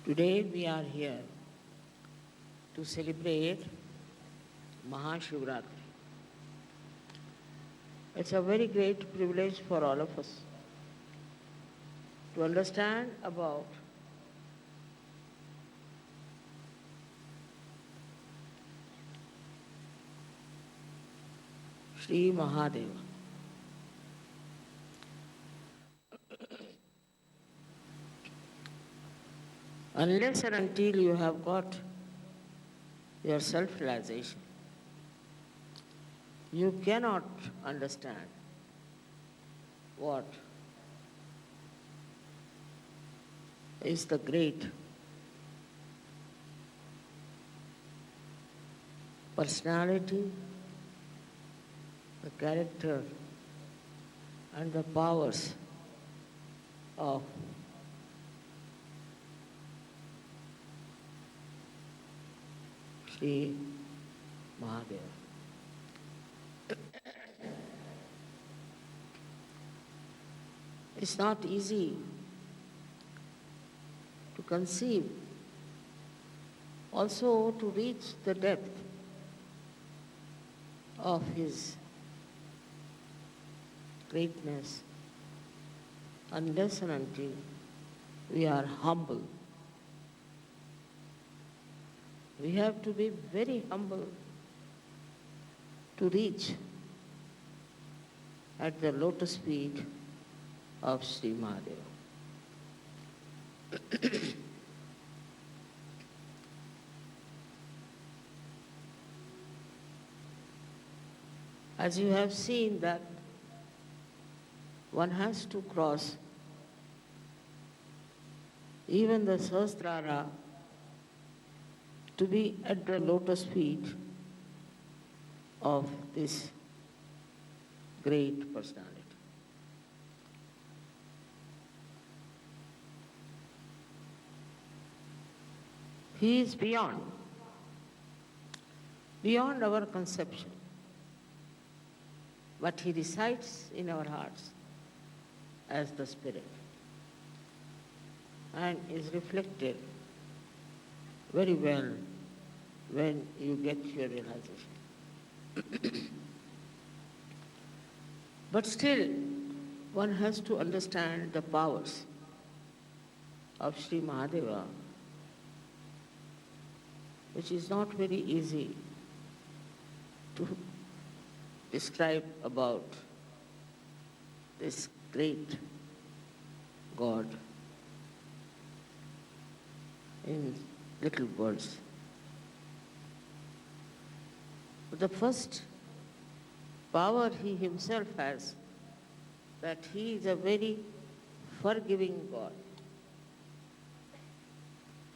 Today we are here to celebrate Mahashivratri. It's a very great privilege for all of us to understand about Sri Mahadeva. Unless and until you have got your self-realization, you cannot understand what is the great personality, the character, and the powers of Sri Mahadeva. It's not easy to conceive, also to reach the depth of his greatness unless and until we are humble. We have to be very humble to reach at the lotus feet of Sri Mahadeva. As you have seen that one has to cross even the Sahasrara to be at the lotus feet of this great personality. He is beyond our conception, but he resides in our hearts as the Spirit and is reflected very well when you get your realization. But still, one has to understand the powers of Sri Mahadeva, which is not very easy to describe about this great God in little words. But the first power he himself has, that he is a very forgiving God.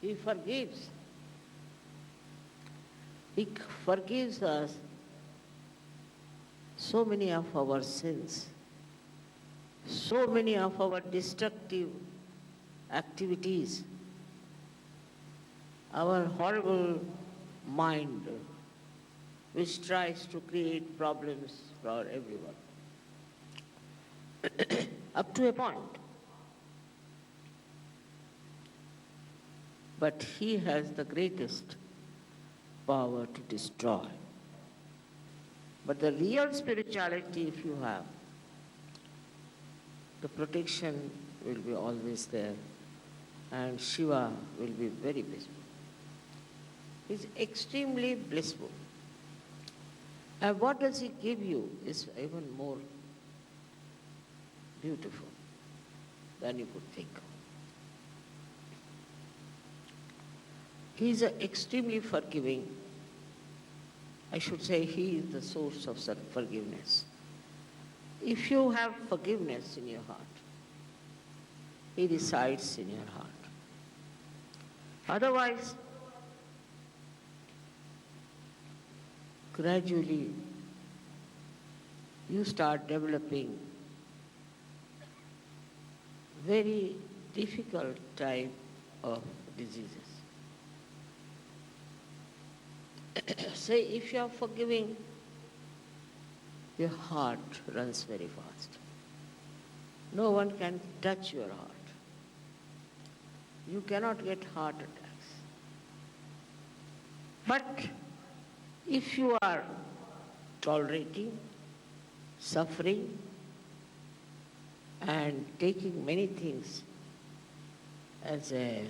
He forgives. He forgives us so many of our sins, so many of our destructive activities, our horrible mind which tries to create problems for everyone. Up to a point. But he has the greatest power to destroy. But the real spirituality, if you have, the protection will be always there, and Shiva will be very blissful. He's extremely blissful. And what does he give you is even more beautiful than you could think. He is extremely forgiving. I should say he is the source of forgiveness. If you have forgiveness in your heart, he resides in your heart. Otherwise, gradually you start developing very difficult type of diseases. Say, if you are forgiving, your heart runs very fast. No one can touch your heart. you cannot get heart attacks. But if you are tolerating, suffering, and taking many things as a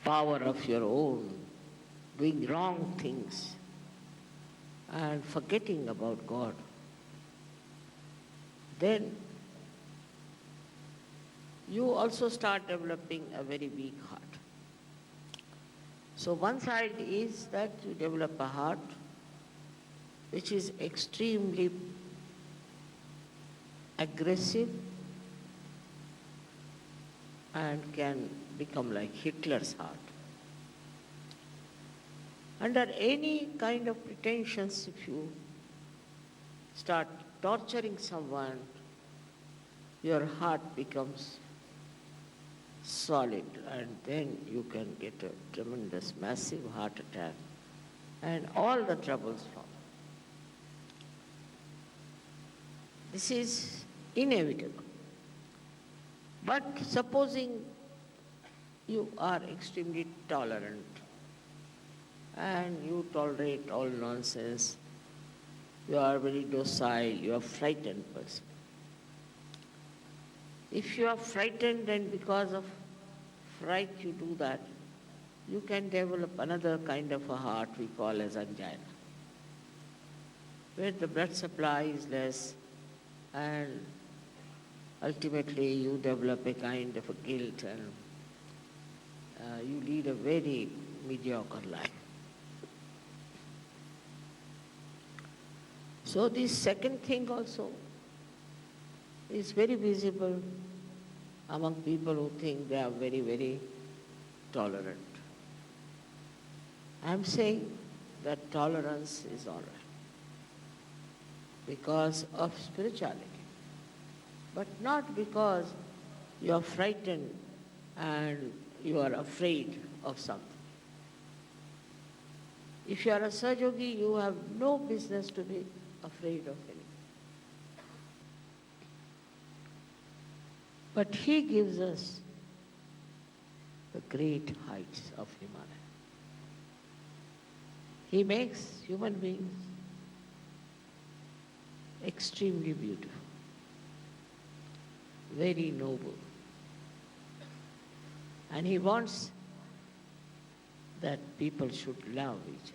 power of your own, doing wrong things, and forgetting about God, then you also start developing a very weak heart. So one side is that you develop a heart which is extremely aggressive and can become like Hitler's heart. Under any kind of pretensions, if you start torturing someone, your heart becomes solid, and then you can get a tremendous, massive heart attack, and all the troubles follow. This is inevitable. But supposing you are extremely tolerant and you tolerate all nonsense, you are very docile, you are a frightened person. If you are frightened and because of fright you do that, you can develop another kind of a heart we call as angina, where the blood supply is less and ultimately you develop a kind of a guilt and you lead a very mediocre life. So this second thing also is very visible among people who think they are very, very tolerant. I am saying that tolerance is all right because of spirituality, but not because you are frightened and you are afraid of something. If you are a Sahaja-yogi, you have no business to be afraid of anything. But he gives us the great heights of Himalaya. He makes human beings extremely beautiful, very noble. And he wants that people should love each other.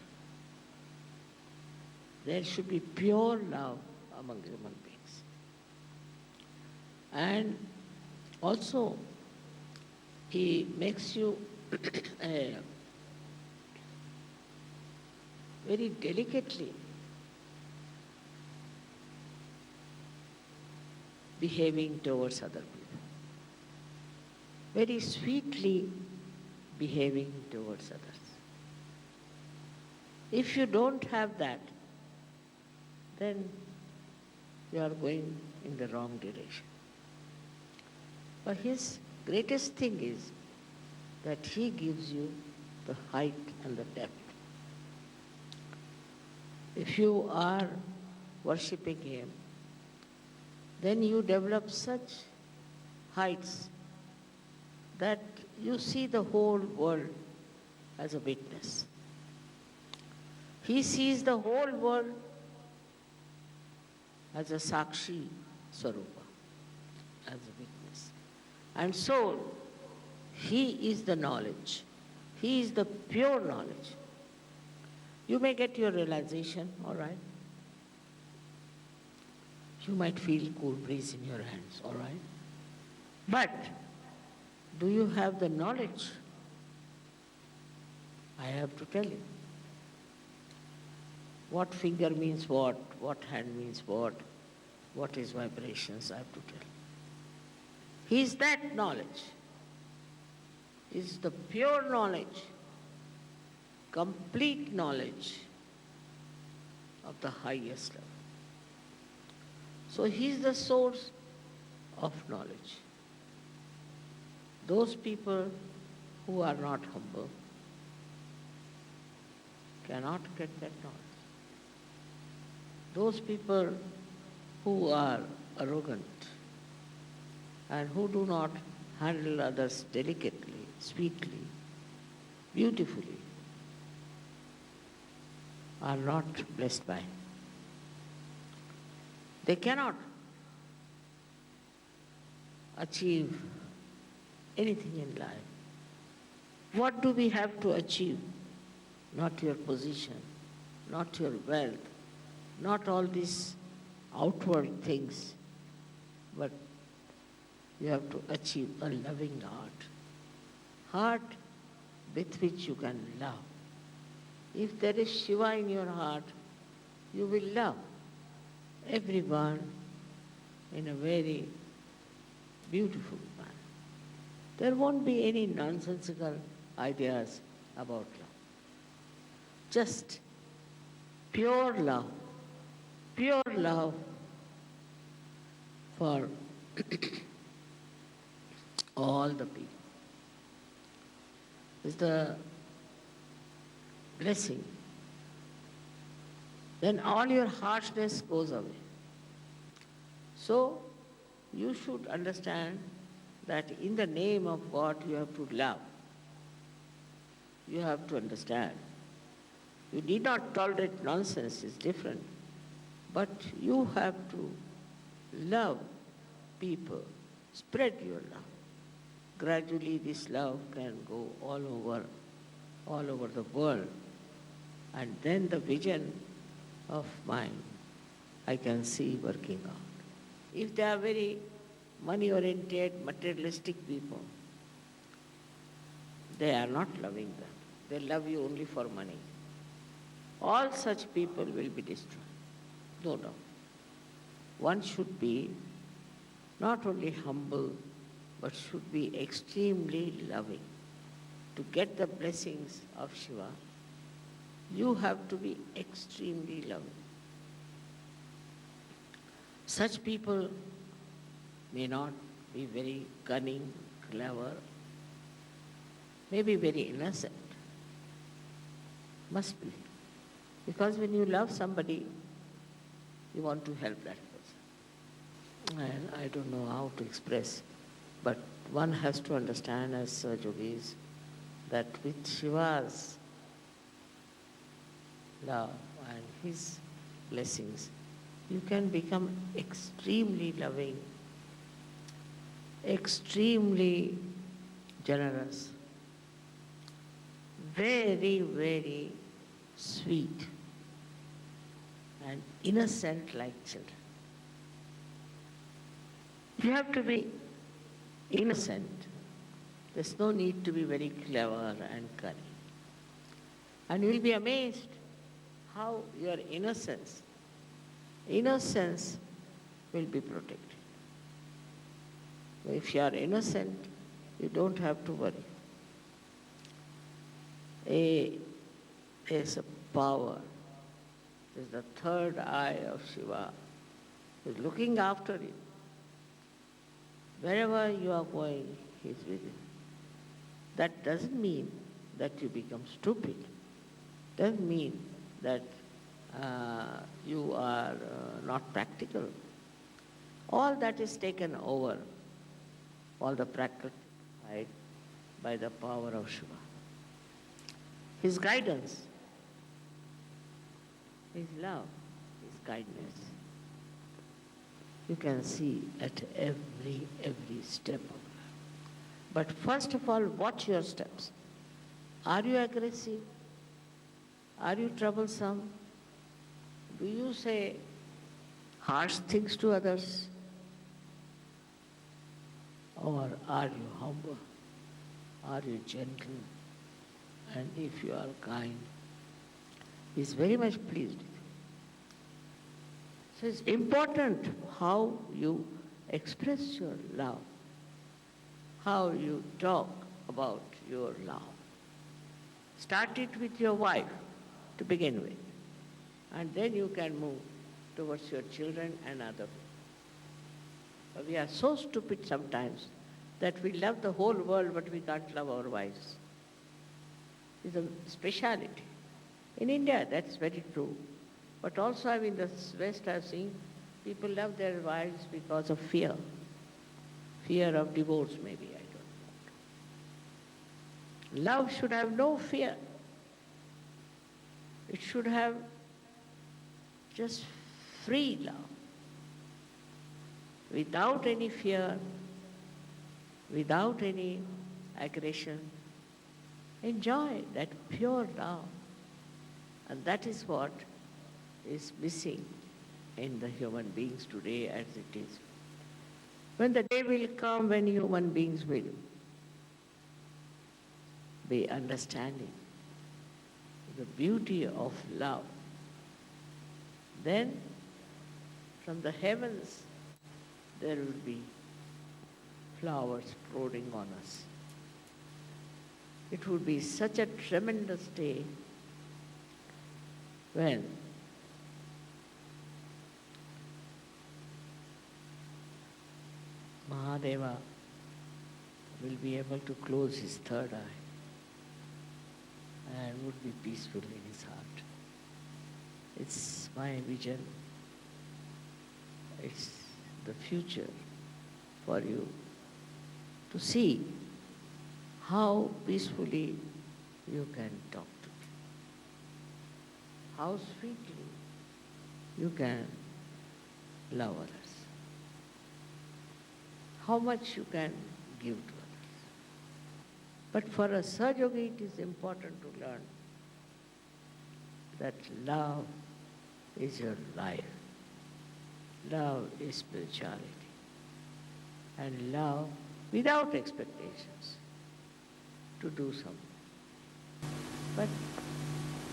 There should be pure love among human beings. And also, he makes you very delicately behaving towards other people, very sweetly behaving towards others. If you don't have that, then you are going in the wrong direction. But his greatest thing is that he gives you the height and the depth. If you are worshipping him, then you develop such heights that you see the whole world as a witness. He sees the whole world as a Sakshi Swarupa, as a witness. And so, he is the knowledge. He is the pure knowledge. You may get your realization, all right? You might feel cool breeze in your hands, all right? But do you have the knowledge? I have to tell you. What finger means what hand means what is vibrations, I have to tell. He is that knowledge. He is the pure knowledge, complete knowledge of the highest level. So he is the source of knowledge. Those people who are not humble cannot get that knowledge. Those people who are arrogant and who do not handle others delicately, sweetly, beautifully, are not blessed by. They cannot achieve anything in life. What do we have to achieve? Not your position, not your wealth, not all these outward things, but you have to achieve a loving heart with which you can love. If there is Shiva in your heart, you will love everyone in a very beautiful manner. There won't be any nonsensical ideas about love. Just pure love for all the people is the blessing. Then all your harshness goes away. So you should understand that in the name of God you have to love. You have to understand. You need not tolerate nonsense, it's different. But you have to love people, spread your love. Gradually this love can go all over the world. And then the vision of mine I can see working out. If they are very money-oriented, materialistic people, they are not loving them. They love you only for money. All such people will be destroyed. No doubt. One should be not only humble, but should be extremely loving. To get the blessings of Shiva, you have to be extremely loving. Such people may not be very cunning, clever, may be very innocent. Must be. Because when you love somebody, you want to help that person. And I don't know how to express, but one has to understand as yogis that with Shiva's love and his blessings, you can become extremely loving, extremely generous, very, very sweet, and innocent like children. You have to be innocent. There's no need to be very clever and cunning. And you'll be amazed how your innocence will be protected. If you are innocent, you don't have to worry. There's a power. There's the third eye of Shiva who's looking after you. Wherever you are going, he's with you. That doesn't mean that you become stupid. Doesn't mean that you are not practical. All that is taken over, all the practical side, by the power of Shiva. His guidance, his love, his kindness, you can see at every step of life. But first of all, watch your steps. Are you aggressive? Are you troublesome? Do you say harsh things to others? Or are you humble? Are you gentle? And if you are kind, he is very much pleased with you. So it's important how you express your love, how you talk about your love. Start it with your wife to begin with, and then you can move towards your children and other people. We are so stupid sometimes that we love the whole world but we can't love our wives. It's a speciality. In India, that's very true. But also in the West, I've seen people love their wives because of fear. Fear of divorce, maybe, I don't know. Love should have no fear. It should have just free love, without any fear, without any aggression. Enjoy that pure love. And that is what is missing in the human beings today as it is. When the day will come when human beings will be understanding the beauty of love, then from the heavens there will be flowers pouring on us. It would be such a tremendous day when Mahadeva will be able to close his third eye and would be peaceful in his heart. It's my vision. It's the future for you to see how peacefully you can talk to me, how sweetly you can love others, how much you can give to others. But for a Sahaja-yogi, it is important to learn that love is your life. Love is spirituality. And love without expectations to do something. But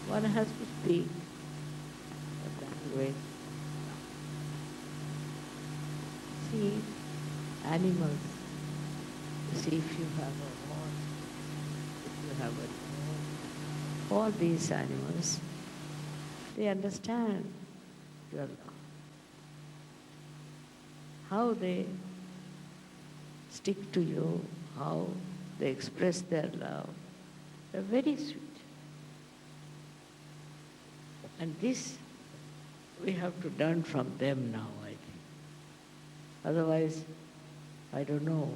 one has to speak a language. See animals. See if you have a horse, if you have a dog. All these animals, they understand your love. How they stick to you, how they express their love. They're very sweet. And this we have to learn from them now, I think. Otherwise, I don't know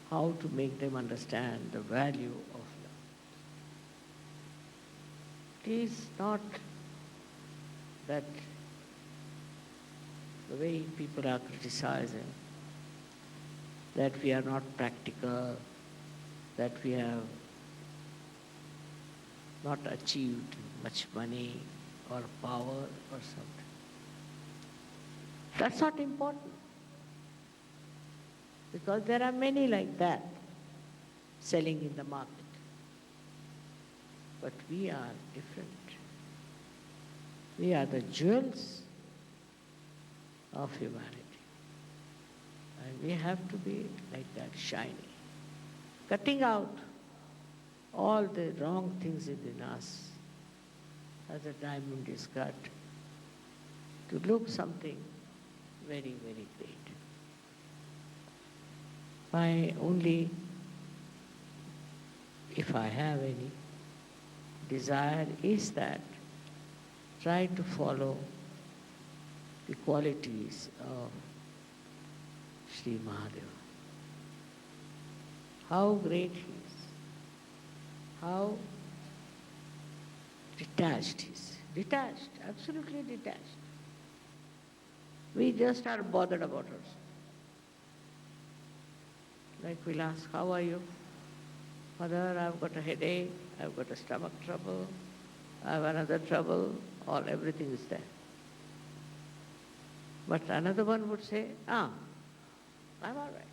how to make them understand the value of love. It is not that the way people are criticizing, that we are not practical, that we have not achieved much money or power or something. That's not important. Because there are many like that selling in the market. But we are different. We are the jewels of humanity. And we have to be like that, shiny. Cutting out all the wrong things within us as a diamond is cut to look something very, very great. My only, if I have any, desire is that try to follow the qualities of Sri Mahadeva. How great he is, how detached he is. Detached, absolutely detached. We just are bothered about ourselves. Like we'll ask, how are you? Mother, I've got a headache, I've got a stomach trouble, I have another trouble, everything is there. But another one would say, I'm all right.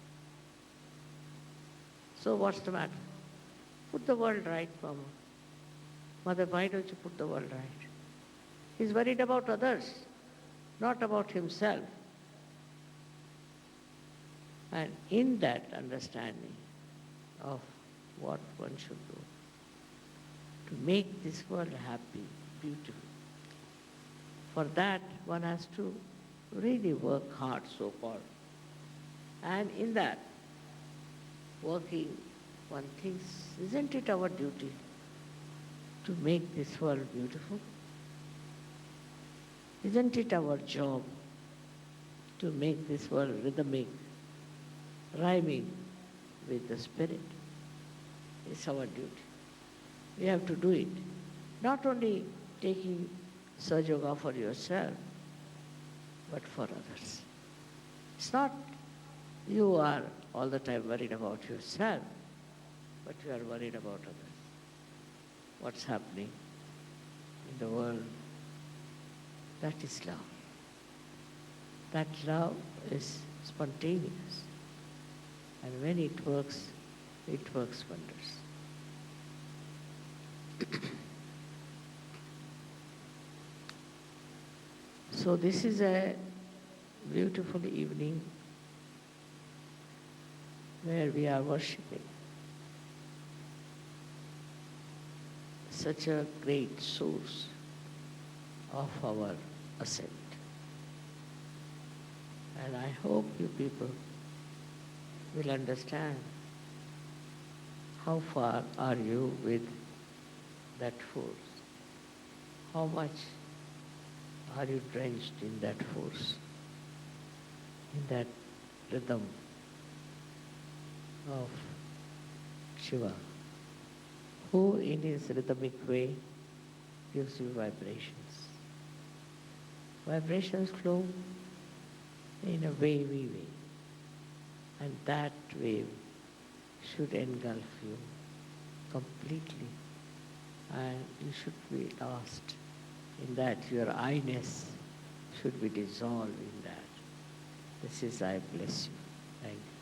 So what's the matter? Put the world right, Mama. Mother, why don't you put the world right? He's worried about others, not about himself. And in that understanding of what one should do, to make this world happy, beautiful, for that one has to really work hard, so-called. And in that working, one thinks, isn't it our duty to make this world beautiful? Isn't it our job to make this world rhythmic, rhyming with the spirit. It's our duty. We have to do it. Not only taking Sahaja Yoga for yourself, but for others. It's not you are all the time worried about yourself, but you are worried about others. What's happening in the world? That is love. That love is spontaneous. And when it works wonders. So this is a beautiful evening where we are worshipping such a great source of our ascent. And I hope you people will understand how far are you with that force. How much are you drenched in that force, in that rhythm of Shiva, who in his rhythmic way gives you vibrations. Vibrations flow in a wavy way, and that wave should engulf you completely, and you should be lost in that. Your I-ness should be dissolved in that. This is I bless you. Thank you.